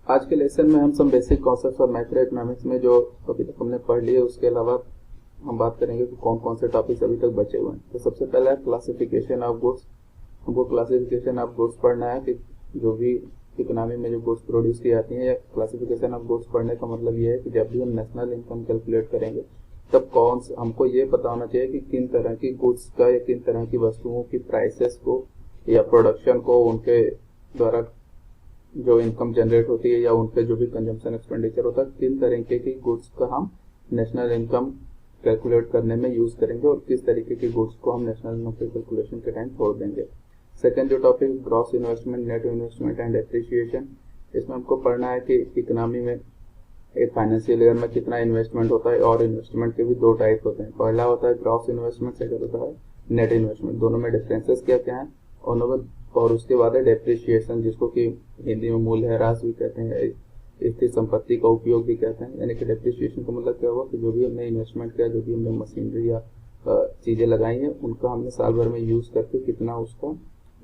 आज के लेसन में हम सब basic concepts of macro economics में जो अभी तक हमने पढ़ लिए उसके अलावा हम बात करेंगे कि कौन कौन से टॉपिक्स अभी तक बचे हुए हैं। तो सबसे पहला है क्लासिफिकेशन ऑफ गुड्स। हमको क्लासिफिकेशन ऑफ गुड्स पढ़ना है कि जो भी इकोनॉमी में जो गुड्स प्रोड्यूस की जाती हैं, या क्लासिफिकेशन ऑफ गुड्स पढ़ने का मतलब ये है कि जब भी हम नेशनल इनकम कैलकुलेट करेंगे तब हमको ये पता होना चाहिए कि किन तरह की गुड्स का या किन तरह की वस्तुओं की प्राइसेस को या प्रोडक्शन को, उनके द्वारा जो इनकम जनरेट होती है या उनके जो भी कंजम्पशन एक्सपेंडिचर होता है, किन तरीके की गुड्स का हम नेशनल इनकम कैलकुलेट करने में यूज करेंगे और किस तरीके की गुड्स को हम नेशनल इनकम के कैलकुलेशन के टाइम छोड़ देंगे। सेकंड जो topic gross investment, net investment and depreciation. इसमें हमको पढ़ना है कि इकोनॉमी में एक फाइनेंशियल ईयर में कितना इन्वेस्टमेंट होता है, और इन्वेस्टमेंट के भी दो टाइप होते हैं। पहला होता है ग्रॉस इन्वेस्टमेंट, सेकंड होता है नेट इन्वेस्टमेंट। दोनों में डिफरेंसेस क्या क्या है, और उसके बाद है डेप्रिसिएशन, जिसको कि हिंदी में मूल्यह्रास भी कहते हैं, स्थिर संपत्ति का उपयोग भी कहते हैं। यानी कि डेप्रिसिएशन का मतलब क्या हुआ कि जो भी हमने इन्वेस्टमेंट किया, जो भी हमने मशीनरी या चीजें लगाई हैं, उनका हमने साल भर में यूज करके कितना उसका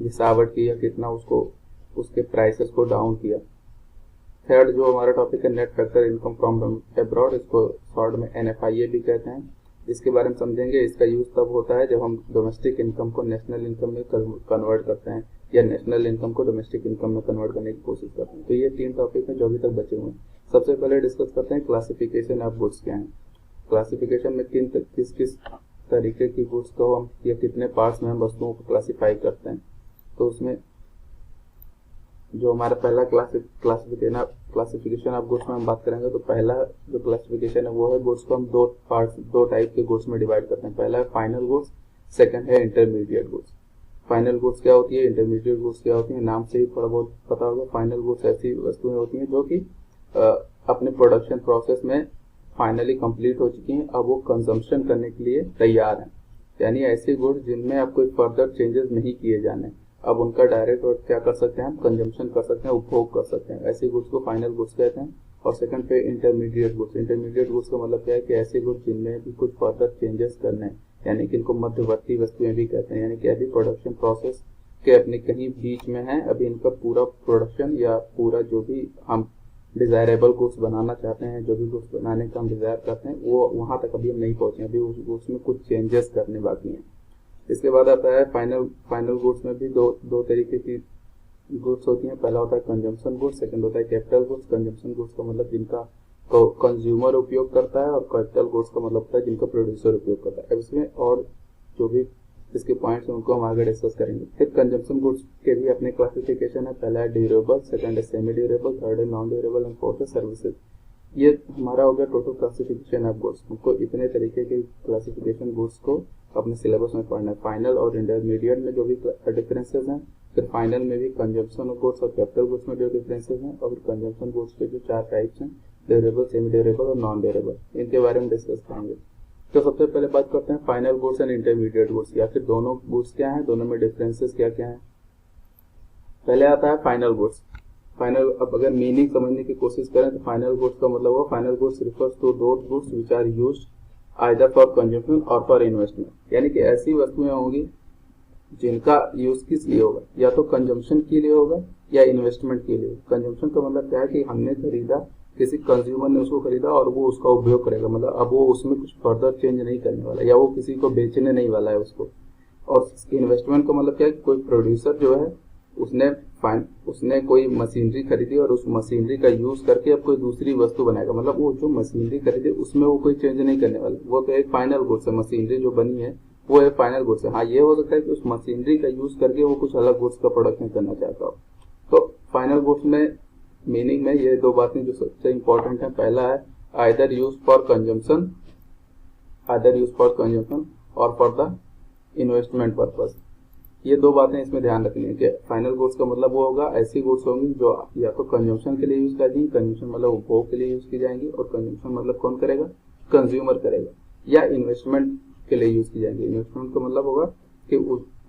घिसावट किया, कितना उसको उसके प्राइसेस को डाउन किया। थर्ड जो हमारा टॉपिक है net factor income from abroad, इसको शॉर्ट में NFIA भी कहते हैं। इसके बारे में समझेंगे। इसका यूज तब होता है जब हम डोमेस्टिक इनकम को नेशनल इनकम में कन्वर्ट करते हैं या नेशनल इनकम को डोमेस्टिक इनकम में कन्वर्ट करने की कोशिश करते हैं। तो ये तीन टॉपिक हैं जो अभी तक बचे हुए हैं। सबसे पहले डिस्कस करते हैं क्लासिफिकेशन ऑफ गुड्स क्या है। क्लासिफिकेशन में किस किस तरीके की गुड्स को हम या कितने पार्ट्स में हम वस्तुओं को क्लासिफाई करते हैं। तो उसमें जो हमारा पहला क्लासिफिकेशन ऑफ गुड्स में हम बात करेंगे, तो पहला जो क्लासिफिकेशन है वो है गुड्स को हम दो टाइप के गुड्स में डिवाइड करते हैं। पहला है फाइनल गुड्स, सेकंड है इंटरमीडिएट गुड्स। फाइनल गुड्स क्या होती है, इंटरमीडिएट गुड्स क्या होती है, नाम से ही थोड़ा बहुत पता होगा। फाइनल गुड्स ऐसी वस्तुएं होती हैं जो कि अपने प्रोडक्शन प्रोसेस में फाइनली कंप्लीट हो चुकी हैं, अब वो कंजम्पशन करने के लिए तैयार हैं। यानी ऐसे गुड्स जिनमें अब कोई फर्दर चेंजेस नहीं किए जाने, अब उनका डायरेक्ट और क्या कर सकते हैं, हम कंजम्पशन कर सकते हैं, उपभोग कर सकते हैं। ऐसे गुड्स को फाइनल गुड्स कहते हैं। और सेकंड पे इंटरमीडिएट गुड्स। इंटरमीडिएट गुड्स का मतलब क्या है कि ऐसे गुड्स जिनमें भी कुछ फर्दर चेंजेस करने हैं, यानी कि इनको मध्यवर्ती वस्तुएं भी कहते हैं। यानी कि अभी प्रोडक्शन प्रोसेस के अपने कहीं बीच में है, अभी इनका पूरा प्रोडक्शन या पूरा जो भी हम डिजायरेबल गुड्स बनाना चाहते हैं, जो भी गुड्स बनाने का हम डिजायर करते हैं, वो वहां तक अभी हम नहीं पहुंचे, अभी उस गुड्स में कुछ चेंजेस करने बाकी हैं। इसके बाद आता है फाइनल गुड्स में भी दो तरीके की गुड्स होती हैं। पहला होता है कंजम्पशन गुड्स, सेकंड होता है कैपिटल गुड्स। कंजम्पशन गुड्स का मतलब जिनका कंज्यूमर उपयोग करता है, और कैपिटल गुड्स का मतलब होता है जिनका प्रोड्यूसर उपयोग करता है। अब इसमें और जो भी इसके पॉइंट्स हैं उनको हम आगे डिस्कस करेंगे। फिर कंजम्पशन गुड्स के भी अपने क्लासिफिकेशन है। पहला है ड्यूरेबल, सेकंड है सेमी ड्यूरेबल, थर्ड है नॉन ड्यूरेबल एंड फोर्थ है सर्विसेज। ये हमारा हो गया टोटल क्लासिफिकेशन ऑफ गुड्स। हमको इतने तरीके के क्लासिफिकेशन गुड्स को अपने सिलेबस में पढ़ना है। फाइनल और इंटरमीडिएट में जो भी डिफरेंसेस हैं, फिर फाइनल में भी कंजम्पशन गुड्स और कैपिटल गुड्स में जो डिफरेंसेस हैं, और कंजम्पशन गुड्स के जो चार टाइप्स हैं, ड्यूरेबल, सेमी ड्यूरेबल और नॉन ड्यूरेबल, इनके बारे में डिस्कस करेंगे। तो सबसे पहले बात करते हैं final goods and intermediate goods, या फिर दोनों गुड्स क्या हैं, दोनों में डिफरेंसेस क्या क्या हैं। पहले आता है फाइनल गुड्स। फाइनल, अब अगर मीनिंग समझने की कोशिश करें तो फाइनल गुड्स का मतलब हुआ final goods refers to those goods which are used either for consumption और फॉर इन्वेस्टमेंट। यानी कि ऐसी वस्तुएं होंगी जिनका यूज किस लिए होगा, या तो कंजम्पशन के लिए होगा या इन्वेस्टमेंट के लिए। कंजम्पशन का मतलब क्या है कि हमने खरीदा, किसी कंज्यूमर ने उसको खरीदा और वो उसका उपयोग करेगा, मतलब अब वो उसमें कुछ फर्दर चेंज नहीं करने वाला, या वो किसी को बेचने नहीं वाला है उसको। और इन्वेस्टमेंट का मतलब क्या है कि कोई प्रोड्यूसर जो है उसने कोई मशीनरी खरीदी और उस मशीनरी का यूज करके अब कोई दूसरी वस्तु बनाएगा, मतलब वो जो मशीनरी खरीदी उसमें वो कोई चेंज नहीं करने वाला, वो तो एक फाइनल गुड्स है। मशीनरी जो बनी है वो एक फाइनल गुड्स है। हाँ, ये हो सकता है कि उस मशीनरी का यूज करके वो कुछ अलग गुड्स का प्रोडक्शन करना चाहता हो। तो फाइनल गुड्स में मीनिंग में ये दो बातें जो सबसे इंपॉर्टेंट है। पहला है आइदर यूज फॉर कंजम्पशन और फॉर द इन्वेस्टमेंट पर्पस। ये दो बातें इसमें ध्यान रखनी है कि फाइनल गुड्स का मतलब वो होगा, ऐसी गुड्स होंगी जो या तो कंजम्पशन के लिए यूज की जाएंगी, कंजम्पशन मतलब उपभोग के लिए यूज की जाएंगी, और कंजम्पशन मतलब कौन करेगा, कंज्यूमर करेगा, या इन्वेस्टमेंट के लिए यूज की जाएंगी। इन्वेस्टमेंट का मतलब होगा कि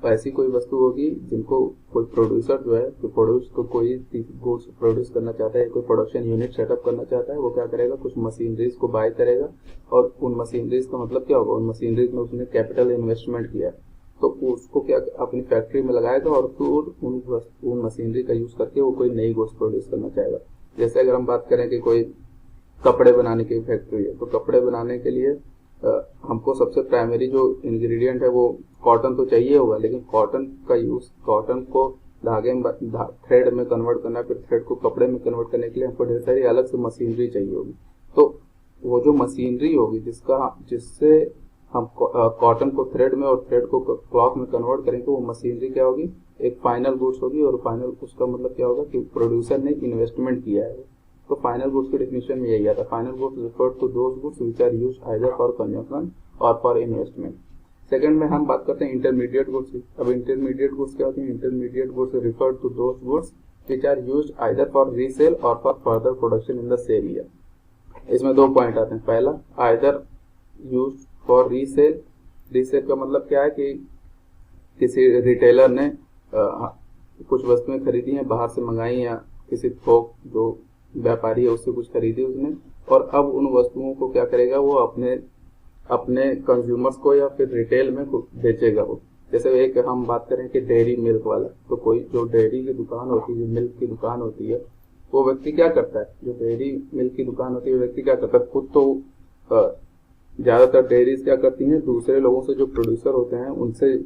ऐसी कोई वस्तु होगी जिनको कोई प्रोड्यूसर जो है कोई गुड्स प्रोड्यूस करना चाहता है, कोई प्रोडक्शन यूनिट सेटअप करना चाहता है, वो क्या करेगा, कुछ मशीनरीज को बाय करेगा, और उन मशीनरीज का मतलब क्या होगा, उन मशीनरीज में उसने कैपिटल इन्वेस्टमेंट किया, तो उसको क्या अपनी फैक्ट्री में लगाएगा और फिर उन मशीनरी का यूज करके वो कोई नई गुड्स प्रोड्यूस करना चाहेगा। जैसे अगर हम बात करें कि कोई कपड़े बनाने की फैक्ट्री है, तो कपड़े बनाने के लिए हमको सबसे प्राइमरी जो इंग्रेडिएंट है वो कॉटन तो चाहिए होगा, लेकिन कॉटन का यूज, कॉटन को धागे में थ्रेड में कन्वर्ट करना, फिर थ्रेड को कपड़े में कन्वर्ट करने के लिए हमको ढेर सारी अलग से मशीनरी चाहिए होगी। तो वो जो मशीनरी होगी जिससे हम कॉटन को थ्रेड में और थ्रेड को क्लॉथ में कन्वर्ट करेंगे, वो मशीनरी क्या होगी, एक फाइनल गुड्स होगी। और फाइनल उसका मतलब क्या होगा कि प्रोड्यूसर ने इन्वेस्टमेंट किया है। तो फाइनल गुड्स की डेफिनेशन में यही आता है, final goods refer to those goods which are used either for consumption और फॉर इन्वेस्टमेंट। सेकंड में हम बात करते हैं इंटरमीडिएट गुड्स की। अब इंटरमीडिएट गुड्स क्या होती है? Intermediate goods refer to those goods which are used either for resale और for further production in the same year. इसमें दो पॉइंट आते हैं। पहला, either used for resale. Resale का मतलब क्या है कि किसी रिटेलर ने कुछ वस्तुएं खरीदी हैं, बाहर से मंगाई, या किसी थोक जो व्यापारी है उससे कुछ खरीदी उसने, और अब उन वस्तुओं को क्या करेगा, वो अपने कंज्यूमर्स को या फिर रिटेल में बेचेगा वो। जैसे एक हम बात करें कि डेयरी मिल्क वाला, तो कोई जो डेयरी की दुकान होती है, जो मिल्क की दुकान होती है, वो व्यक्ति क्या करता है, जो डेयरी मिल्क की दुकान होती है, वो व्यक्ति क्या करता है, खुद तो ज्यादातर डेयरीज क्या करती हैं, दूसरे लोगों से जो प्रोड्यूसर होते हैं उनसे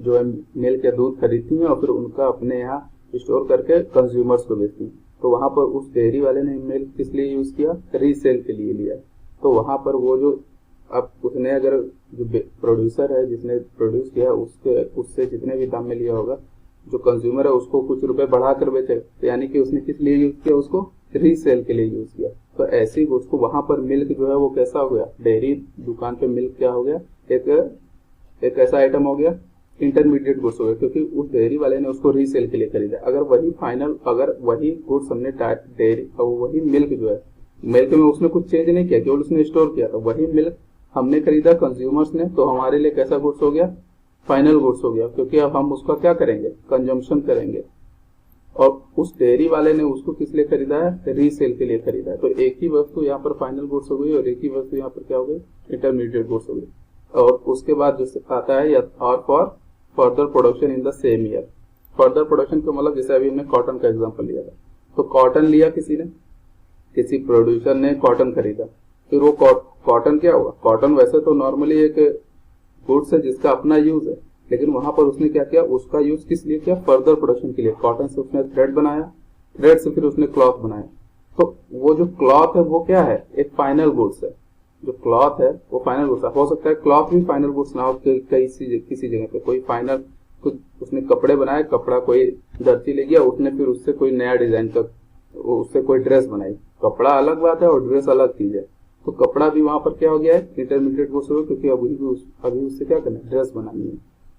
जो है मिल्क या दूध खरीदती हैं और फिर उनका अपने यहाँ स्टोर करके कंज्यूमर्स को बेचती हैं। तो वहां पर उस डेयरी वाले ने मिल्क किस लिए यूज किया, रीसेल के लिए लिया। तो वहां पर वो जो अब उसने अगर जो प्रोड्यूसर है जिसने प्रोड्यूस किया उससे जितने भी दाम में लिया होगा, जो कंज्यूमर है उसको कुछ रुपए बढ़ा कर बेचे, तो यानी कि उसने किस लिए यूज किया, उसको रीसेल के लिए यूज किया। तो ऐसे ही उसको वहां पर मिल्क जो है वो कैसा हो गया, डेयरी दुकान पे मिल्क क्या हो गया, एक ऐसा आइटम हो गया, इंटरमीडिएट गुड्स हो गया, क्योंकि उस डेयरी वाले ने उसको रीसेल के लिए खरीदा। अगर वही गुड्स हमने डेयरी और वही मिल्क जो है, मिल्क में उसने कुछ चेंज नहीं किया, केवल उसने स्टोर किया था, वही मिल्क हमने खरीदा कंज्यूमर्स ने, तो हमारे लिए कैसा गुड्स हो गया, फाइनल गुड्स हो गया, क्योंकि अब हम उसका क्या करेंगे, कंजम्पशन करेंगे। और उस डेयरी वाले ने उसको किस लिए खरीदा है, रीसेल के लिए खरीदा है। तो एक ही वस्तु यहाँ पर फाइनल गुड्स हो गई और एक ही वस्तु यहाँ पर क्या हो गई, इंटरमीडिएट गुड्स हो गई। और उसके बाद जो आता है और for further production in the same year. Further production का मतलब जैसे अभी हमने कॉटन का एग्जांपल लिया था, तो कॉटन लिया किसी ने, किसी प्रोड्यूसर ने कॉटन खरीदा, फिर वो कॉटन क्या होगा, कॉटन वैसे तो नॉर्मली एक गुड्स है जिसका अपना यूज है, लेकिन वहां पर उसने क्या किया, उसका यूज किस लिए किया, फर्दर प्रोडक्शन के लिए। कॉटन से उसने थ्रेड बनाया, थ्रेड से फिर उसने क्लॉथ बनाया। तो वो जो क्लॉथ है वो क्या है, एक फाइनल गुड्स है। जो क्लॉथ है वो फाइनल गुड्स है। हो सकता है क्लॉथ भी फाइनल गुड्स ना हो, किसी जगह पे कोई फाइनल कुछ उसने कपड़े बनाए, कपड़ा कोई दर्जी ले गया, उसने फिर उससे कोई नया डिजाइन का उससे कोई ड्रेस बनाई। कपड़ा अलग बात है और ड्रेस अलग चीज है। तो कपड़ा भी वहां पर क्या हो गया है, इंटरमीडिएट गुड्स हो गया, क्योंकि अभी उससे क्या करना है, ड्रेस बनानी है।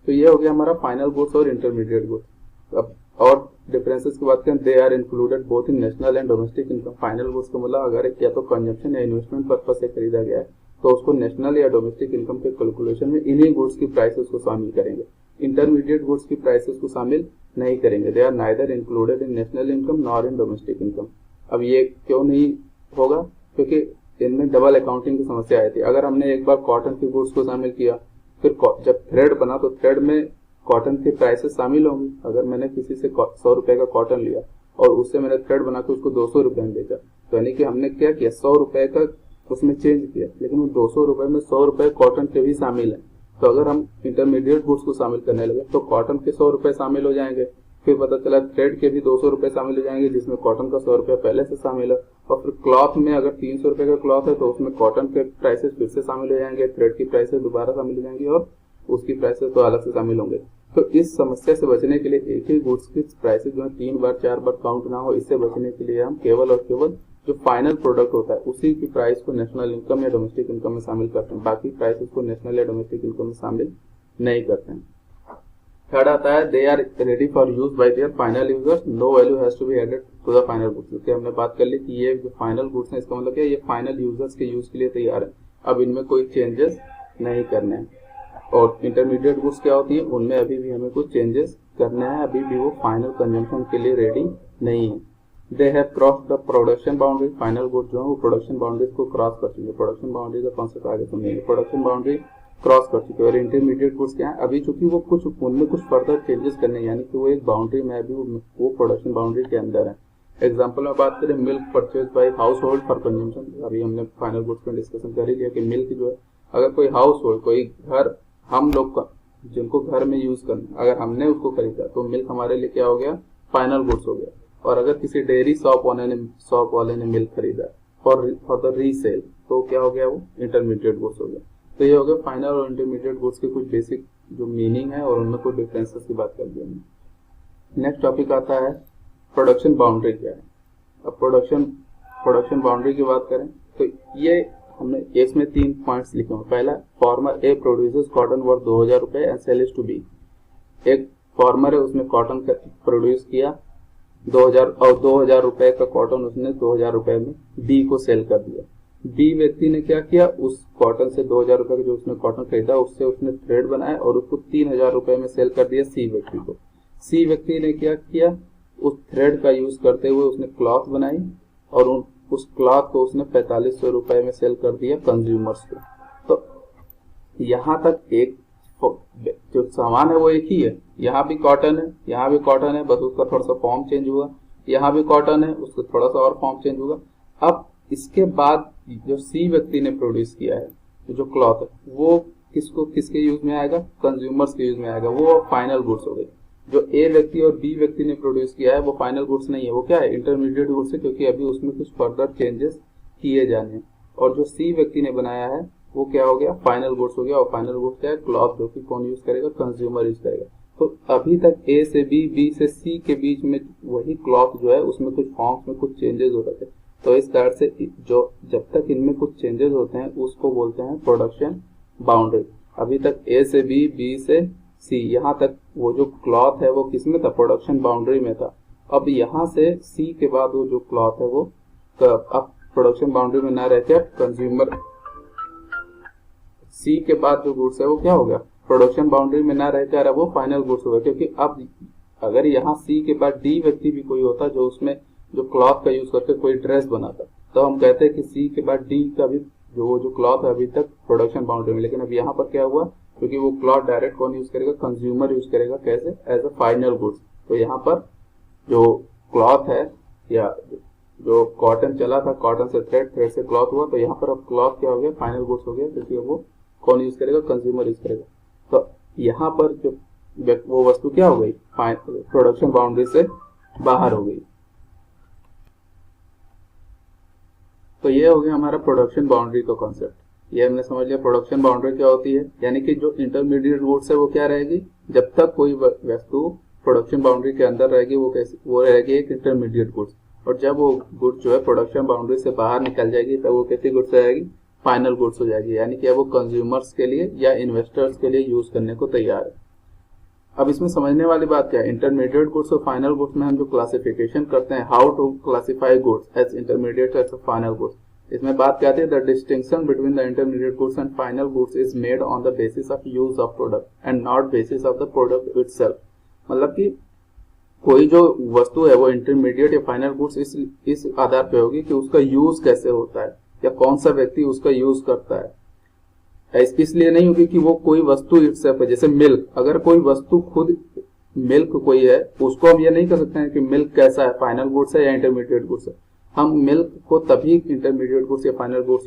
तो ये हो गया हमारा फाइनल गुड्स और इंटरमीडिएट गुड्स। अब और डिफरेंसेस की बात करें, they are included both in national and domestic income. Final goods का मतलब अगर या तो कंजम्पशन या इन्वेस्टमेंट पर्पज से खरीदा गया है तो उसको नेशनल या डोमेस्टिक इनकम के कैलकुलेशन में इन्हीं गुड्स की प्राइसेस को शामिल करेंगे। इंटरमीडिएट गुड्स की प्राइसेस को शामिल नहीं करेंगे। They are neither included in national income nor in domestic income. अब ये क्यों नहीं होगा, क्योंकि इनमें डबल अकाउंटिंग की समस्या आई थी। अगर हमने एक बार कॉटन की गुड्स को शामिल किया, फिर जब थ्रेड बना तो थ्रेड में कॉटन की प्राइसेस शामिल होंगी। अगर मैंने किसी से 100 रुपए का कॉटन लिया और उससे मैंने थ्रेड बना के उसको 200 रुपए में बेचा, तो यानी कि हमने क्या किया, 100 रुपए का उसमें चेंज किया, लेकिन वो 200 रुपए में 100 रुपए कॉटन के भी शामिल है। तो अगर हम इंटरमीडिएट गुड्स को शामिल करने लगे तो कॉटन के 100 रुपए शामिल हो जाएंगे, फिर पता चला थ्रेड के भी 200 रुपए शामिल हो जाएंगे, जिसमें कॉटन का 100 रुपया पहले से शामिल है। और फिर क्लॉथ में अगर 300 रुपए का क्लॉथ है तो उसमें कॉटन के प्राइसेस फिर से शामिल हो जाएंगे, थ्रेड की प्राइसेस दोबारा शामिल हो जाएंगी और उसकी प्राइसेस तो अलग से शामिल होंगे। तो इस समस्या से बचने के लिए एक ही गुड्स की प्राइसेस जो है 3 बार 4 बार काउंट ना हो, इससे बचने के लिए हम केवल और केवल जो फाइनल प्रोडक्ट होता है उसी की प्राइस को नेशनल इनकम या डोमेस्टिक इनकम में शामिल करते हैं। बाकी प्राइसेस को नेशनल या डोमेस्टिक इनकम में शामिल नहीं करते हैं। थर्ड आता है, they are ready for use by their final users, no value has to be added to the final goods. जैसे हमने बात कर ली कि ये जो फाइनल गुड्स है इसका मतलब क्या है, ये फाइनल यूजर्स के यूज के लिए तैयार है, अब इनमें कोई चेंजेस नहीं करने हैं। और इंटरमीडिएट गुड्स क्या होती है, उनमें अभी भी हमें कुछ चेंजेस करने हैं, अभी भी वो फाइनल कंजम्पशन के लिए रेडी नहीं है। They have cross the production boundary, final goods जो है वो प्रोडक्शन बाउंड्रीज को क्रॉस कर चुके हैं। प्रोडक्शन बाउंड्री का कॉन्सेप्ट आगे सुनेंगे। प्रोडक्शन बाउंड्री क्रॉस कर चुके हैं। और इंटरमीडिएट गुड्स क्या है, अभी चूंकि वो उनमें कुछ फर्दर चेंजेस करने, यानी कि वो एक बाउंड्री में अभी वो प्रोडक्शन बाउंड्री के अंदर है। एग्जाम्पल में बात करें milk purchase by house hold for consumption, अभी हमने फाइनल गुड्स में डिस्कशन कर ही लिया कि मिल्क जो है अगर कोई हाउस होल्ड, कोई घर, हम लोग का जिनको घर में यूज करना, अगर हमने उसको खरीदा तो मिल्क हमारे लिए क्या हो गया, फाइनल गुड्स हो गया। और अगर किसी डेयरी शॉप वाले ने मिल्क खरीदा फॉर द रीसेल तो क्या हो गया, वो इंटरमीडिएट गुड्स हो गया। तो ये हो गया फाइनल और इंटरमीडिएट गुड्स के कुछ बेसिक जो मीनिंग है और उनमें कुछ डिफरेंसेस की बात कर दी हमने। नेक्स्ट टॉपिक आता है प्रोडक्शन बाउंड्री क्या है। अब प्रोडक्शन बाउंड्री की बात करें तो ये हमने इसमें 3 पॉइंट्स लिखे हैं। पहला, farmer A produces cotton worth 2000 रुपए and sell is to B. एक फार्मर है, उसने कॉटन प्रोड्यूस किया 2000 और 2000 रुपए का कॉटन उसने 2000 रुपए में बी को सेल कर दिया। बी व्यक्ति ने क्या किया, उस कॉटन से 2000 रुपए का जो उसने कॉटन खरीदा उससे उसने थ्रेड बनाया और उसको 3000 रुपए में सेल कर दिया सी व्यक्ति को। सी व्यक्ति ने क्या किया, उस थ्रेड का यूज करते हुए उसने क्लॉथ बनाई और उस क्लॉथ को उसने 4500 रुपए में सेल कर दिया कंज्यूमर्स को। तो यहाँ तक एक जो सामान है वो एक ही है, यहाँ भी कॉटन है, यहाँ भी कॉटन है, बस उसका थोड़ा सा फॉर्म चेंज हुआ, यहाँ भी कॉटन है, उसका थोड़ा सा और फॉर्म चेंज होगा। अब इसके बाद जो सी व्यक्ति ने प्रोड्यूस किया है जो क्लॉथ है वो किसके यूज में आएगा, कंज्यूमर्स के यूज में आएगा, वो फाइनल गुड्स हो गई। जो ए व्यक्ति और बी व्यक्ति ने प्रोड्यूस किया है वो फाइनल गुड्स नहीं है, वो क्या है, इंटरमीडिएट गुड्स है, क्योंकि अभी उसमें कुछ फर्दर चेंजेस किए जाने हैं। और जो सी व्यक्ति ने बनाया है वो क्या हो गया, फाइनल गुड्स हो गया। और फाइनल गुड्स क्या है, क्लॉथ, जो कि कौन यूज करेगा, कंज्यूमर यूज करेगा। तो अभी तक ए से बी, बी से सी के बीच में वही क्लॉथ जो है उसमें कुछ फॉर्म्स में कुछ चेंजेस हो रहे थे। तो इस कारण से जो जब तक इनमें कुछ चेंजेस होते हैं उसको बोलते हैं प्रोडक्शन बाउंड्री। अभी तक ए से बी, बी से सी, यहाँ तक वो जो क्लॉथ है वो किसमें था, प्रोडक्शन बाउंड्री में था। अब यहाँ से सी के बाद वो जो क्लॉथ है वो अब प्रोडक्शन बाउंड्री में ना रहकर कंज्यूमर, सी के बाद जो गुड्स है वो क्या हो गया, प्रोडक्शन बाउंड्री में ना रहकर अब वो फाइनल गुड्स हो गया। क्योंकि अब अगर यहाँ सी के बाद डी व्यक्ति भी कोई होता जो उसमें जो क्लॉथ का यूज करके कोई ड्रेस बनाता, तो हम कहते हैं कि सी के बाद डी का भी जो क्लॉथ है अभी तक प्रोडक्शन बाउंड्री में। लेकिन अब यहाँ पर क्या हुआ, क्योंकि वो क्लॉथ डायरेक्ट कौन यूज करेगा, कंज्यूमर यूज करेगा, कैसे, एज अ फाइनल गुड्स। तो यहाँ पर जो क्लॉथ है या जो कॉटन चला था, कॉटन से थ्रेड, थ्रेड से क्लॉथ हुआ, तो यहाँ पर अब क्लॉथ क्या हो गया, फाइनल गुड्स हो गया, क्योंकि वो कौन यूज करेगा, कंज्यूमर यूज करेगा। तो यहाँ पर जो वो वस्तु क्या हो गई, प्रोडक्शन बाउंड्री से बाहर हो गई। तो ये हो गया हमारा प्रोडक्शन बाउंड्री का कॉन्सेप्ट। ये हमने समझ लिया प्रोडक्शन बाउंड्री क्या होती है, यानी कि जो इंटरमीडिएट गुड्स है वो क्या रहेगी, जब तक कोई वस्तु प्रोडक्शन बाउंड्री के अंदर रहेगी वो रहेगी एक इंटरमीडिएट गुड्स। और जब वो गुड्स जो है प्रोडक्शन बाउंड्री से बाहर निकल जाएगी तब वो कैसी गुड्स रहेगी, फाइनल गुड्स हो जाएगी, यानी कि अब वो कंज्यूमर्स के लिए या इन्वेस्टर्स के लिए यूज करने को तैयार है। अब इसमें समझने वाली बात क्या है, इंटरमीडिएट गुड्स और फाइनल गुड्स में हम जो क्लासिफिकेशन करते हैं, how to classify goods as intermediate as final goods, इसमें बात क्या आती है, the distinction between the intermediate goods and final goods is made on the basis of use of product and not basis of the product itself. मतलब कि कोई जो वस्तु है वो इंटरमीडिएट या फाइनल गुड्स इस आधार पे होगी कि उसका यूज कैसे होता है या कौन सा व्यक्ति उसका यूज करता है। इसलिए नहीं होगी कि वो कोई वस्तु इटसेल्फ है, जैसे मिल्क, अगर कोई वस्तु खुद मिल्क कोई है उसको हम ये नहीं कर सकते हैं कि मिल्क कैसा है, फाइनल गुड्स है या इंटरमीडिएट गुड्स है। हम मिल्क को तभी इंटरमीडिएट गुड्स या फाइनल गुड्स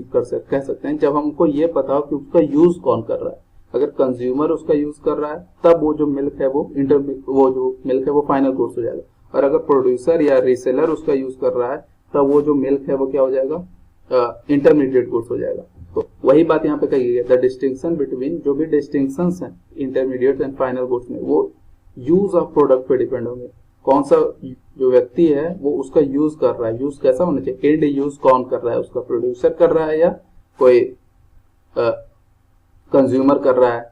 कह सकते हैं जब हमको ये पता हो कि उसका यूज कौन कर रहा है। अगर कंज्यूमर उसका यूज कर रहा है तब वो जो मिल्क है वो जो मिल्क है वो फाइनल गुड्स हो जाएगा। और अगर प्रोड्यूसर या रीसेलर उसका यूज कर रहा है तब वो जो मिल्क है वो क्या हो जाएगा, इंटरमीडिएट गुड्स हो जाएगा। तो वही बात यहाँ पे कही गई है, द डिस्टिंक्शन बिटवीन, जो भी डिस्टिंक्शंस हैं इंटरमीडिएट एंड फाइनल गुड्स में वो यूज ऑफ प्रोडक्ट पे डिपेंड होंगे। कौन सा जो व्यक्ति है वो उसका यूज कर रहा है, यूज कैसा होना चाहिए, एंड यूज कौन कर रहा है, उसका प्रोड्यूसर कर रहा है या कोई कंज्यूमर कर रहा है।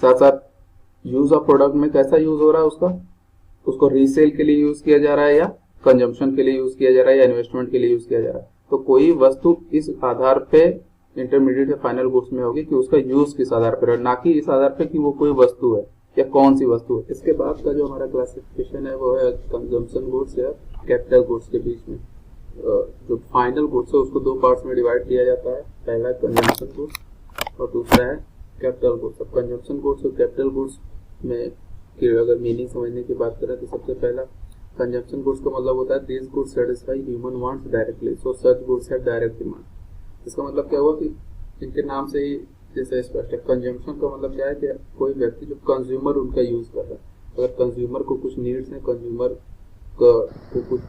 साथ साथ यूज ऑफ प्रोडक्ट में कैसा यूज हो रहा है, उसको रीसेल के लिए यूज किया जा रहा है या कंजम्पशन के लिए यूज किया जा रहा है या इन्वेस्टमेंट के लिए यूज किया जा रहा है। तो कोई वस्तु इस आधार पे इंटरमीडिएट या फाइनल गुड्स में होगी कि उसका यूज किस आधार पर है, ना कि इस आधार पे कि वो कोई वस्तु है या कौन सी वस्तु है। इसके बाद का जो हमारा क्लासिफिकेशन है वो है कंजम्पशन गुड्स या कैपिटल गुड्स के बीच में। जो फाइनल गुड्स है उसको 2 पार्ट्स में डिवाइड किया जाता है, पहला कंजम्पशन गुड्स और दूसरा है कैपिटल गुड्स। अब कंजम्पशन गुड्स और कैपिटल गुड्स में की अगर मीनिंग समझने की बात करें तो सबसे पहला कंजम्पशन गुड्स का मतलब होता है these goods satisfy human wants directly, so such goods have direct demand. इसका मतलब क्या हुआ कि इनके नाम से ही जैसे स्पष्ट है, कंजम्पशन का मतलब क्या है कि कोई व्यक्ति जो कंज्यूमर उनका यूज कर रहा है, अगर कंज्यूमर को कुछ नीड्स है, कंज्यूमर को कुछ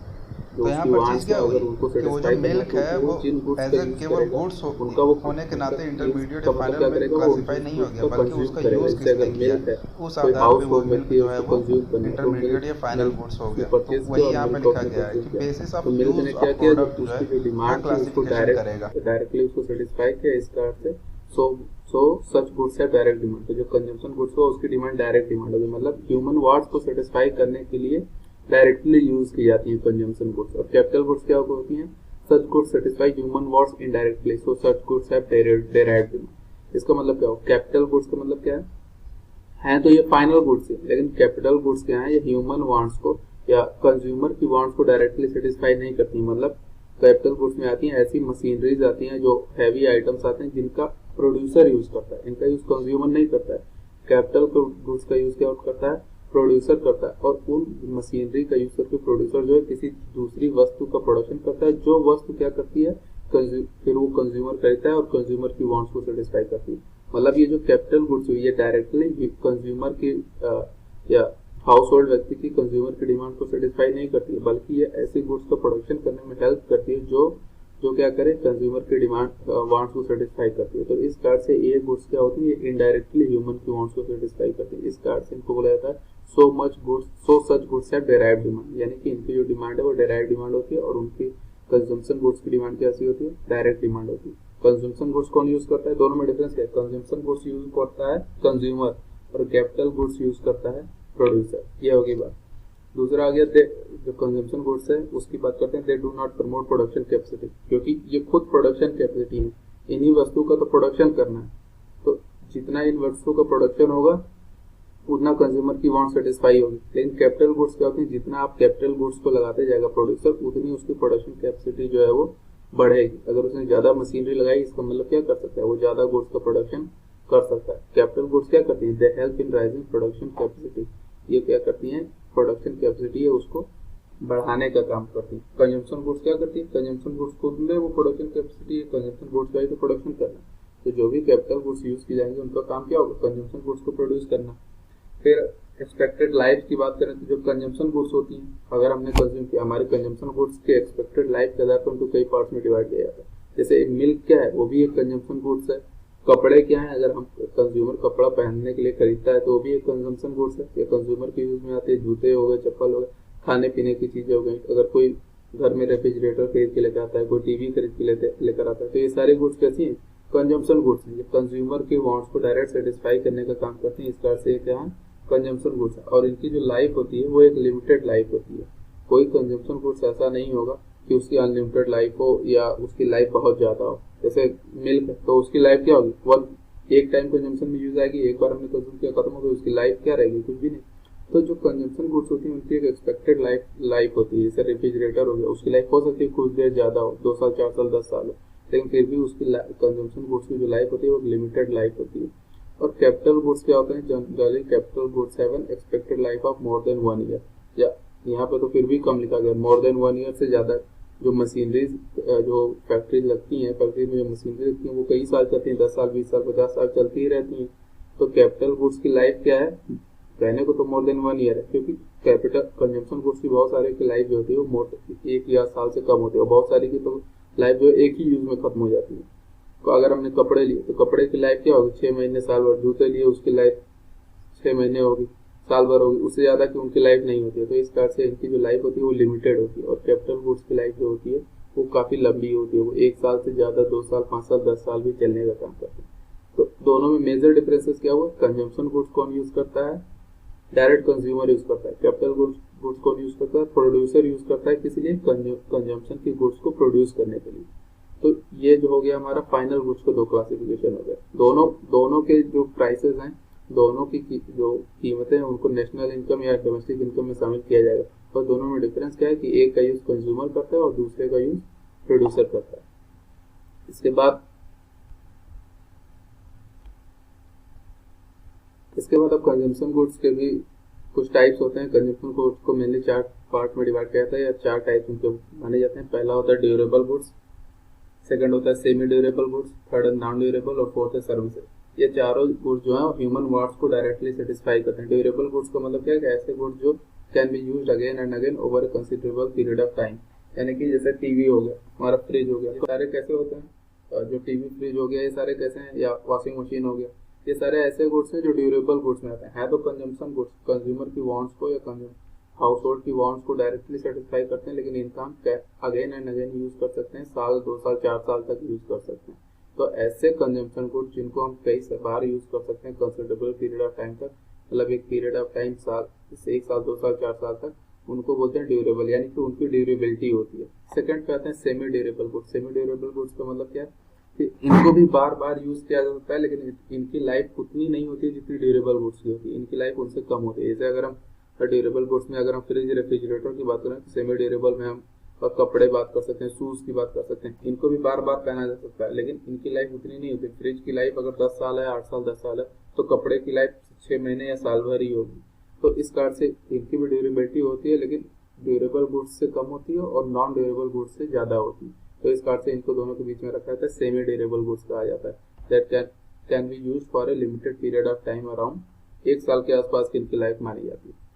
जो तो यहाँ उसकी पर चीज़ वांट्स है क्या हुई अगर उनको कि वो जो सेटिस्फाई करना है मिल्क तो है वो वो जिन गुड्स एज का ए यूज केवल करेगा गुड्स उनका वो होने के उनका नाते यूज इंटरमीडिएट या का मतलब क्या फाइनल में करेगा, वो क्लासीफाई जिस नहीं हो गुड्स गया, को बल्कि कंज्यूम उसका करेगा। यूज़ जैसे किसने अगर किया, मिल्क है, उस कोई आधार पे हाउस वो होल्ड मिल्क व्यक्ति है जो है उसको वो कंज्यूम करना है तो इंटरमीडिएट या मिल्क फाइनल मिल्क गुड्स हो उसने गया। तो परचेज किया वही और यहाँ पे मिल्क को लिखा उसने गया है कंज्यूम कि किया। बेसिस तो ऑफ मिल्क ने यूज क्या ऑफ किया, जो प्रोडक्ट जो है उसकी जो वो डिमांड थी उसको क्लासिफिकेशन करेगा। डायरेक्टली उसको सेटिस्फाई किया इस कारण से। सो सो सच गुड्स है डायरेक्ट डिमांड। तो जो कंजम्पशन गुड्स हो उसकी डिमांड डायरेक्ट डिमांड होगी, मतलब ह्यूमन वांट्स को सेटिस्फाई करने के लिए डायरेक्टली यूज की जाती है कंजम्पशन गुड्स। और कैपिटल गुड्स क्या होती हैं, such goods satisfy human wants indirectly, so such goods have derived demand. इसका मतलब क्या हो, कैपिटल गुड्स का मतलब क्या है तो ये फाइनल गुड्स है, लेकिन कैपिटल गुड्स क्या है, ये ह्यूमन वांट्स को या कंज्यूमर की वांट्स को डायरेक्टली सेटिस्फाई नहीं करती। मतलब कैपिटल गुड्स में आती हैं ऐसी मशीनरीज आती हैं, जो हैवी आइटम्स आते हैं जिनका प्रोड्यूसर यूज करता है, इनका यूज कंज्यूमर नहीं करता है। कैपिटल गुड्स का यूज क्या करता है, प्रोड्यूसर करता है, और उन मशीनरी का यूज करके प्रोड्यूसर जो है किसी दूसरी वस्तु का प्रोडक्शन करता है, जो वस्तु क्या करती है, फिर वो कंज्यूमर करता है और कंज्यूमर की वांट्स को सेटिस्फाई करती है। मतलब ये जो कैपिटल गुड्स हुई ये डायरेक्टली कंज्यूमर की या हाउस होल्ड व्यक्ति की कंज्यूमर की डिमांड को सेटिस्फाई नहीं करती है, बल्कि ये ऐसी गुड्स का प्रोडक्शन करने में हेल्प करती है जो जो क्या करे, कंज्यूमर की डिमांड वांट्स को सेटिस्फाई करती है। तो इस कार्ड से ये गुड्स क्या होती है, ये इनडायरेक्टली ह्यूमन की वांट्स को सेटिस्फाई करती है। इस कार्ड से इनको बोला जाता है so such goods have derived demand, यानी कि इनकी जो डिमांड है वो डेराइव्ड डिमांड होती है और उनकी कंजम्पशन गुड्स की डिमांड कैसी होती है, डायरेक्ट डिमांड होती है। कंजम्पशन गुड्स कौन यूज करता है, दोनों में डिफरेंस क्या है, कंजम्पशन गुड्स यूज करता है कंज्यूमर और कैपिटल गुड्स यूज करता है प्रोड्यूसर। ये होगी बात। दूसरा आ गया जो कंजम्पशन गुड्स है उसकी बात करते हैं, they do not promote production capacity, क्योंकि ये खुद प्रोडक्शन कैपेसिटी है, इन्हीं वस्तु का तो प्रोडक्शन करना है, तो जितना इन वस्तु का प्रोडक्शन होगा उतना कंज्यूमर की वांट सेटिस्फाई होगी। लेकिन कैपिटल गुड्स क्या होती है, जितना आप कैपिटल गुड्स को लगाते जाएगा प्रोड्यूसर, उतनी उसकी प्रोडक्शन कैपेसिटी जो है वो बढ़ेगी। अगर उसने ज्यादा मशीनरी लगाई, इसका मतलब क्या कर सकता है, वो ज्यादा गुड्स का प्रोडक्शन कर सकता है। कैपिटल गुड्स क्या करती है, they help in rising production capacity, ये क्या करती है, प्रोडक्शन कैपेसिटी है उसको बढ़ाने का काम करती है। कंजम्पशन गुड्स क्या करती है, कंजम्पशन गुड्स खुद में वो प्रोडक्शन कैपेसिटी है, कंजम्पशन गुड्स का ही तो प्रोडक्शन करना। तो जो भी कैपिटल गुड्स यूज की जाएंगे उनका काम क्या होगा, कंजम्पशन गुड्स को प्रोड्यूस करना। फिर एक्सपेक्टेड लाइफ की बात करें तो जो कंजम्पशन गुड्स होती हैं, अगर हमने कंज्यूम किया, हमारे कंजम्पशन गुड्स के एक्सपेक्टेड लाइफ के आधार पर उनको कई पार्ट्स में डिवाइड किया जाता है। जैसे मिल्क क्या है, वो भी एक कंजम्पशन गुड्स है। कपड़े क्या है, अगर हम कंज्यूमर कपड़ा पहनने के लिए खरीदता है तो वो भी एक कंजम्पशन गुड्स है, या कंज्यूमर के यूज में आते हैं, जूते हो गए, चप्पल हो गए, खाने पीने की चीजें हो गई। अगर कोई घर में रेफ्रिजरेटर खरीद के लेकर आता है, कोई टीवी खरीद के लेकर आता है, तो ये सारे गुड्स कैसी हैं, कंजम्पशन गुड्स हैं, कंज्यूमर के वांट्स को डायरेक्ट सेटिस्फाई करने का काम करते हैं। इस कारण से क्या है, कंजम्पशन गुड्स है। और इनकी जो लाइफ होती है वो एक लिमिटेड लाइफ होती है। कोई कंजम्पशन गुड्स ऐसा नहीं होगा कि उसकी अनलिमिटेड लाइफ हो या उसकी लाइफ बहुत ज्यादा हो। जैसे मिल्क है तो उसकी लाइफ क्या होगी, वन एक टाइम कंजम्पशन में यूज आएगी, एक बार हमने कंज्यूम किया खत्म हो गई, उसकी लाइफ क्या रहेगी, कुछ भी नहीं। तो जो कंजम्पशन गुड्स होती है उनकी एक एक्सपेक्टेड लाइफ होती है। जैसे रेफ्रिजरेटर हो गया, उसकी लाइफ हो सकती है कुछ देर ज्यादा हो, 2 साल 4 साल 10 साल हो, लेकिन फिर भी उसकी कंजम्पशन गुड्स की जो लाइफ होती है वो लिमिटेड लाइफ होती है। और कैपिटल गुड्स क्या होते हैं, generally capital goods have an expected life of more than 1 year, या यहाँ पे तो फिर भी कम लिखा गया, मोर देन 1 ईयर से ज्यादा। जो मशीनरीज जो फैक्ट्री लगती हैं, फैक्ट्री में जो मशीनरी लगती हैं वो कई साल चलती हैं, 10 साल 20 साल 50 साल चलती ही रहती हैं। तो कैपिटल गुड्स की लाइफ क्या है, कहने को तो मोर देन 1 ईयर है, क्योंकि कैपिटल कंजम्पशन गुड्स की बहुत सारे की लाइफ जो होती है वो 1 या साल से कम होती है, और बहुत सारी की तो लाइफ जो एक ही यूज में खत्म हो जाती है। तो अगर हमने कपड़े लिए तो कपड़े की लाइफ क्या होगी, 6 महीने साल भर, जूते लिए उसकी लाइफ 6 महीने होगी, साल भर होगी, उससे ज्यादा की उनकी लाइफ नहीं होती है। तो इस कारण से इनकी जो लाइफ होती है वो लिमिटेड होती है। और कैपिटल गुड्स की लाइफ जो होती है वो काफी लंबी होती है, वो 1 साल से ज्यादा, 2 साल 5 साल 10 साल भी चलने का काम करती है। तो दोनों में मेजर डिफरेंसेस क्या हुआ, कंजम्पशन गुड्स कौन यूज करता है, डायरेक्ट कंज्यूमर यूज करता है। कैपिटल गुड्स कौन यूज करता है, प्रोड्यूसर यूज करता है, किसी लिए, कंजम्पशन की गुड्स को प्रोड्यूस करने के लिए। तो ये जो हो गया हमारा फाइनल गुड्स को 2 क्लासिफिकेशन हो गए। दोनों के जो प्राइसेस हैं, दोनों की जो कीमतें हैं उनको नेशनल इनकम या डोमेस्टिक इनकम में शामिल किया जाएगा। और दोनों में डिफरेंस क्या है कि एक का यूज कंज्यूमर करता है और दूसरे का यूज प्रोड्यूसर करता है। इसके बाद अब कंजम्पशन गुड्स के भी कुछ टाइप्स होते हैं। कंजम्पशन गुड्स को मेनली 4 पार्ट में डिवाइड किया जाता है या 4 टाइप उनके माने जाते हैं। पहला होता है ड्यूरेबल गुड्स, सेकंड होता है सेमी ड्यूरेबल गुड्स, थर्ड है नॉन ड्यूरेबल और फोर्थ है सर्विसेज। ये चारों गुड्स जो है ह्यूमन वांट्स को डायरेक्टली सेटिस्फाई करते हैं। ड्यूरेबल गुड्स का मतलब क्या है कि ऐसे गुड्स जो can be used again and again over a considerable period of time, यानी कि जैसे टीवी हो गया, हमारा फ्रिज हो गया, ये सारे कैसे होते हैं, जो टीवी फ्रिज हो गया ये सारे कैसे हैं, या वॉशिंग मशीन हो गया, ये सारे ऐसे गुड्स हैं जो ड्यूरेबल गुड्स में आते हैं। है तो कंजम्पशन गुड्स, कंज्यूमर की वांट्स को या हाउस होल्ड की वांट्स को डायरेक्टली सेटिस्फाई करते हैं, लेकिन इनका हम अगेन एंड अगेन यूज कर सकते हैं, साल 2 साल 4 साल तक यूज कर सकते हैं। तो ऐसे कंजम्पशन गुड्स जिनको हम कई बार यूज कर सकते हैं कंसिडरेबल पीरियड ऑफ टाइम तक, मतलब एक पीरियड ऑफ टाइम साल, जैसे 1 साल 2 साल 4 साल तक, उनको बोलते हैं ड्यूरेबल, यानी कि उनकी ड्यूरेबिलिटी होती है। सेकंड पे आते हैं semi durable goods. Semi durable goods का मतलब क्या है कि इनको भी बार बार यूज किया जा सकता है, लेकिन इनकी लाइफ उतनी नहीं होती जितनी ड्यूरेबल गुड्स की होती है, इनकी लाइफ उनसे कम होती है। जैसे अगर हम ड्यूरेबल गुड्स में अगर हम फ्रिज रेफ्रिजरेटर की बात करें तो सेमी ड्यूरेबल में हम कपड़े बात कर सकते हैं, शूज की बात कर सकते हैं, इनको भी बार बार पहना जा सकता है, लेकिन इनकी लाइफ उतनी नहीं होती। फ्रिज की लाइफ अगर 10 साल है, 8 साल 10 साल है, तो कपड़े की लाइफ 6 महीने या साल भर ही होगी। तो इस कारण से इनकी भी ड्यूरेबिलिटी होती है, लेकिन ड्यूरेबल गुड्स से कम होती है और नॉन ड्यूरेबल गुड्स से ज्यादा होती है। तो इस कारण से इनको दोनों के बीच में रखा जाता है, सेमी ड्यूरेबल गुड्स कहा जाता है, that can be used for a limited period of time, around 1 साल के आसपास की इनकी लाइफ मानी जाती है।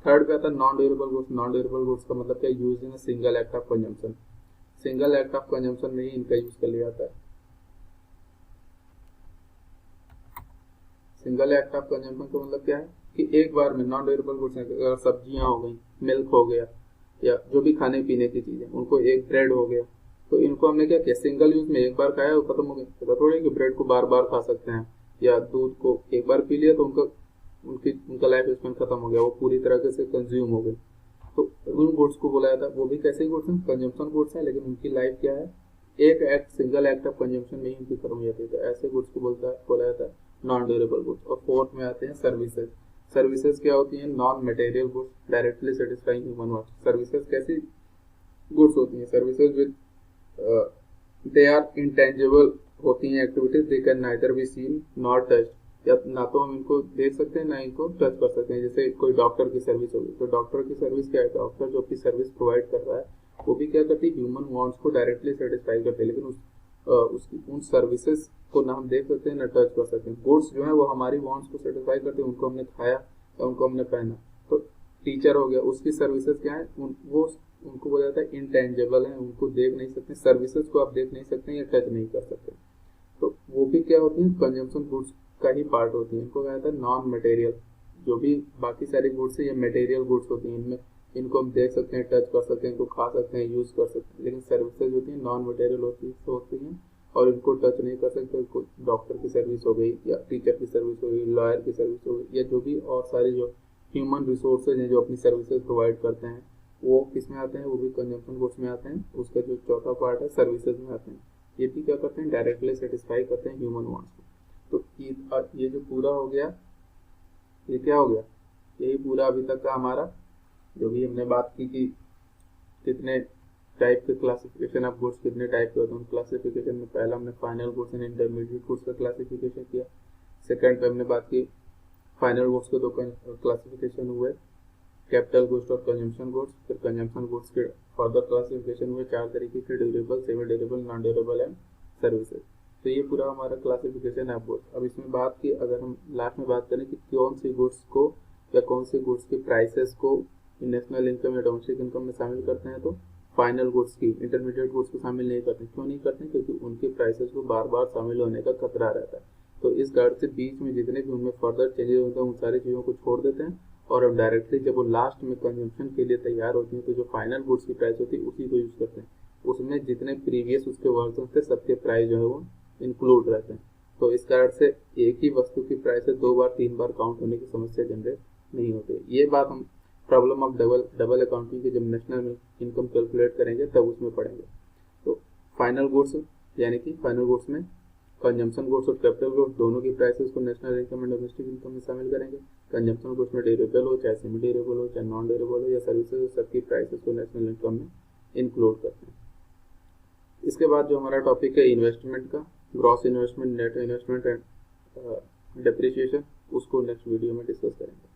थर्ड पे आता है non durable goods. Non durable goods का मतलब क्या, use in single act of consumption, single act of consumption में ही इनका यूज कर लिया जाता है। सिंगल एक्ट ऑफ कंजम्पशन का मतलब क्या है कि एक बार में नॉन ड्यूरेबल गुड्स है, अगर सब्जियां हो गई, मिल्क हो गया, या जो भी खाने पीने की चीजें, उनको एक ब्रेड हो गया, तो इनको हमने क्या किया, सिंगल यूज में एक बार खाया वो खत्म हो गया। ऐसा थोड़ी कि ब्रेड को बार बार खा सकते हैं, या दूध को एक बार पी लिया तो उनका लाइफ स्पेन खत्म हो गया, वो पूरी तरह से कंज्यूम हो गई। तो उन गुड्स को बोला जाता है, वो भी कैसे गुड्स हैं, कंजम्पशन गुड्स हैं, लेकिन उनकी लाइफ क्या है, एक act, single act of consumption में ही उनकी खत्म हो जाती है। तो ऐसे गुड्स को बोला जाता है नॉन ड्यूरेबल गुड्स। और फोर्थ में आते हैं सर्विसेज। सर्विसेज क्या होती हैं, non material goods directly satisfying human wants. Services कैसी गुड्स होती हैं, services with they are intangible होती हैं activities, they can neither be seen not touched, या ना तो हम इनको देख सकते हैं ना इनको टच कर सकते हैं। जैसे कोई डॉक्टर की सर्विस होगी, तो डॉक्टर की सर्विस क्या है, डॉक्टर जो अपनी सर्विस प्रोवाइड कर रहा है वो भी क्या करती है, ह्यूमन वांट्स को डायरेक्टली सेटिस्फाई करते हैं, लेकिन उसकी उन सर्विसेज को ना हम देख सकते हैं ना टच कर सकते हैं। गुड्स जो है वो हमारी वांट्स को सेटिस्फाई करते हैं, उनको हमने खाया या उनको हमने पहना। तो टीचर हो गया, उसकी सर्विसेज क्या है, वो उनको बोला जाता है इंटेंजिबल है, उनको देख नहीं सकते, सर्विसेज को आप देख नहीं सकते या टच नहीं कर सकते। तो वो भी क्या होती है, कंजम्पशन गुड्स का ही पार्ट होती है। इनको कहा जाता है नॉन मटेरियल। जो भी बाकी सारे गुड्स है ये मटेरियल गुड्स होती हैं, इनमें इनको हम देख सकते हैं, टच कर सकते हैं, इनको खा सकते हैं, यूज कर सकते हैं, लेकिन सर्विसेज होती हैं नॉन मटेरियल होती हैं और इनको टच नहीं कर सकते। डॉक्टर की सर्विस हो गई, या टीचर की सर्विस हो गई, लॉयर की सर्विस हो गई, या जो भी और सारे जो ह्यूमन रिसोर्सेज हैं जो अपनी सर्विसेज प्रोवाइड करते हैं, वो किस में आते हैं, वो भी कंजम्पशन गुड्स में आते हैं। उसका जो चौथा पार्ट है सर्विसेज में आते हैं। ये भी क्या करते हैं, डायरेक्टली सेटिस्फाई करते हैं ह्यूमन वांट्स को। तो ये जो पूरा हो गया, ये क्या हो गया, यही पूरा अभी तक का हमारा जो भी हमने बात की कि कितने टाइप के क्लासिफिकेशन ऑफ गुड्स, कितने टाइप के होते हैं। क्लासिफिकेशन में पहला हमने final goods and intermediate goods का क्लासिफिकेशन किया। सेकंड पे हमने बात की फाइनल गुड्स के 2 क्लासिफिकेशन हुए, कैपिटल गुड्स और कंजम्पशन गुड्स। फिर कंजम्पशन गुड्स के फर्दर क्लासिफिकेशन हुए 4 तरीके के, durable, semi durable, non durable and services. तो ये पूरा हमारा क्लासिफिकेशन है गुड्स। अब इसमें बात की, अगर हम लास्ट में बात करें कि कौन सी गुड्स को या कौन से गुड्स के प्राइसेस को नेशनल इनकम या डोमेस्टिक इनकम में शामिल करते हैं, तो फाइनल गुड्स की, इंटरमीडिएट गुड्स को शामिल नहीं करते। क्यों नहीं करते, क्योंकि उनके प्राइसेस को बार बार शामिल होने का खतरा रहता है। तो इस कारण से बीच में जितने भी उनमें फर्दर चेंजेस होते हैं उन सारी चीज़ों को छोड़ देते हैं, और अब डायरेक्टली जब वो लास्ट में कंजम्पशन के लिए तैयार होती हैं तो जो फाइनल गुड्स की प्राइस होती है उसी को यूज करते हैं। उसमें जितने प्रीवियस उसके वर्जन थे सबके प्राइस जो है वो इंक्लूड रहते हैं। तो इस कारण से एक ही वस्तु की प्राइस 2 बार 3 बार काउंट होने की समस्या जनरेट नहीं होती। ये बात हम प्रॉब्लम ऑफ डबल अकाउंटिंग की जब नेशनल इनकम कैलकुलेट करेंगे तब उसमें पढ़ेंगे। तो फाइनल गुड्स यानी कि फाइनल गुड्स में कंजम्पशन गुड्स और कैपिटल गुड्स दोनों की प्राइसेस को national income and domestic income में शामिल करेंगे। कंजम्पशन गुड्स में ड्यूरेबल हो, चाहे सेमी ड्यूरेबल हो, चाहे नॉन ड्यूरेबल हो, या सर्विसेज, सबकी प्राइसेस को नेशनल इनकम में इंक्लूड करते हैं। इसके बाद जो हमारा टॉपिक है इन्वेस्टमेंट का, gross investment, net investment and depreciation, उसको नेक्स्ट वीडियो में डिस्कस करेंगे।